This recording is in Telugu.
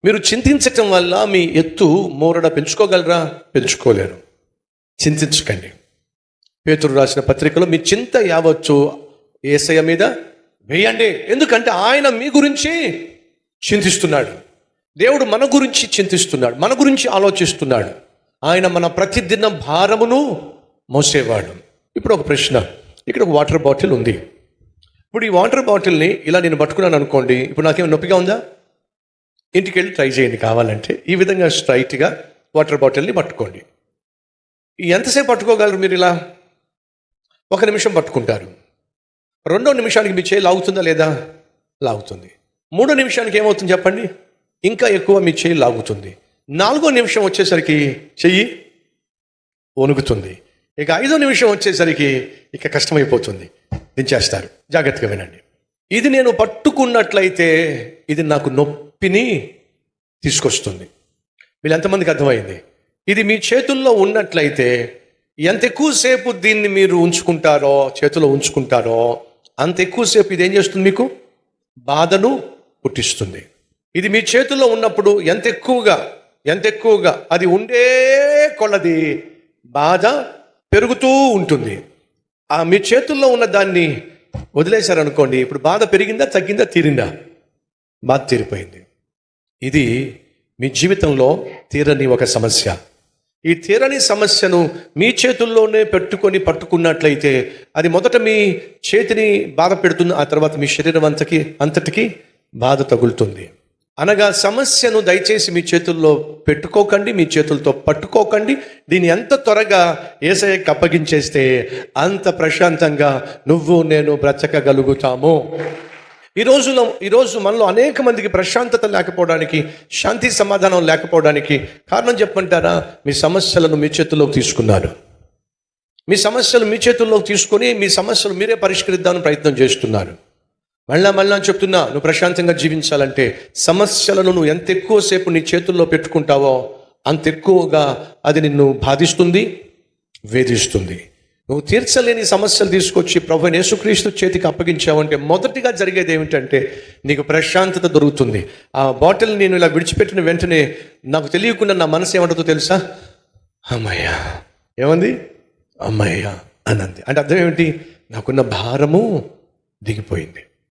మీరు చింతించటం వల్ల మీ ఎత్తు మోరడ పెంచుకోగలరా? పెంచుకోలేరు. చింతించకండి. పేతురు రాసిన పత్రికలో మీ చింత యావత్తు యేసయ్య మీద వేయండి. ఎందుకంటే ఆయన మీ గురించి చింతిస్తున్నాడు. దేవుడు మన గురించి చింతిస్తున్నాడు, మన గురించి ఆలోచిస్తున్నాడు. ఆయన మన ప్రతిదిన భారమును మోసేవాడు. ఇప్పుడు ఒక ప్రశ్న, ఇక్కడ ఒక వాటర్ బాటిల్ ఉంది. ఇప్పుడు ఈ వాటర్ బాటిల్ని ఇలా నేను పట్టుకున్నాను అనుకోండి, ఇప్పుడు నాకేమైనా నొప్పిగా ఉందా? ఇంటికి వెళ్ళి ట్రై చేయండి కావాలంటే. ఈ విధంగా స్ట్రైట్గా వాటర్ బాటిల్ని పట్టుకోండి. ఎంతసేపు పట్టుకోగలరు మీరు? ఇలా 1 నిమిషం పట్టుకుంటారు. 2వ నిమిషానికి మీ చేయి లాగుతుందా లేదా? లాగుతుంది. 3వ నిమిషానికి ఏమవుతుంది చెప్పండి? ఇంకా ఎక్కువ మీ చేయి లాగుతుంది. 4వ నిమిషం వచ్చేసరికి చెయ్యి వణుకుతుంది. ఇక 5వ నిమిషం వచ్చేసరికి ఇక కష్టమైపోతుంది, దించేస్తారు. జాగ్రత్తగా వినండి. ఇది నేను పట్టుకున్నట్లయితే ఇది నాకు నొప్పిని తీసుకొస్తుంది. మీరు ఎంతమందికి అర్థమైంది? ఇది మీ చేతుల్లో ఉన్నట్లయితే ఎంత ఎక్కువసేపు దీన్ని మీరు ఉంచుకుంటారో, చేతిలో ఉంచుకుంటారో, అంత ఎక్కువసేపు ఇది ఏం చేస్తుంది? మీకు బాధను పుట్టిస్తుంది. ఇది మీ చేతుల్లో ఉన్నప్పుడు ఎంత ఎక్కువగా అది ఉండే కొలది బాధ పెరుగుతూ ఉంటుంది. ఆ మీ చేతుల్లో ఉన్న దాన్ని వదిలేశారనుకోండి, ఇప్పుడు బాధ పెరిగిందా, తగ్గిందా, తీరిందా? బాధ తీరిపోయింది. ఇది మీ జీవితంలో తీరని ఒక సమస్య. ఈ తీరని సమస్యను మీ చేతుల్లోనే పట్టుకున్నట్లయితే అది మొదట మీ చేతిని బాధ పెడుతుంది, ఆ తర్వాత మీ శరీరం అంతటికి బాధ తగులుతుంది. అనగా సమస్యను దయచేసి మీ చేతుల్లో పెట్టుకోకండి, మీ చేతులతో పట్టుకోకండి. దీన్ని ఎంత త్వరగా యేసయ్యకి అప్పగించేస్తే అంత ప్రశాంతంగా నువ్వు నేను బ్రతకగలుగుతాము. ఈరోజు మనలో అనేక మందికి ప్రశాంతత లేకపోవడానికి, శాంతి సమాధానం లేకపోవడానికి కారణం చెప్పమంటారా? మీ సమస్యలను మీ చేతుల్లోకి తీసుకున్నారు. మీ సమస్యలు మీ చేతుల్లోకి తీసుకొని మీ సమస్యలు మీరే పరిష్కరిద్దామని ప్రయత్నం చేస్తున్నారు. మళ్ళా చెప్తున్నా, నువ్వు ప్రశాంతంగా జీవించాలంటే సమస్యలను నువ్వు ఎంత ఎక్కువసేపు నీ చేతుల్లో పెట్టుకుంటావో అంత ఎక్కువగా అది నిన్ను బాధిస్తుంది, వేధిస్తుంది. నువ్వు తీర్చలేని సమస్యలు తీసుకొచ్చి ప్రభువైన యేసుక్రీస్తు చేతికి అప్పగించావంటే మొదటిగా జరిగేది ఏమిటంటే నీకు ప్రశాంతత దొరుకుతుంది. ఆ బాటిల్ నేను ఇలా విడిచిపెట్టిన వెంటనే నాకు తెలియకుండా నా మనసు ఏమంటుందో తెలుసా? అమ్మయ్య. ఏమంది? అమ్మయ్య అనంది. అంటే అర్థం ఏమిటి? నాకున్న భారము దిగిపోయింది.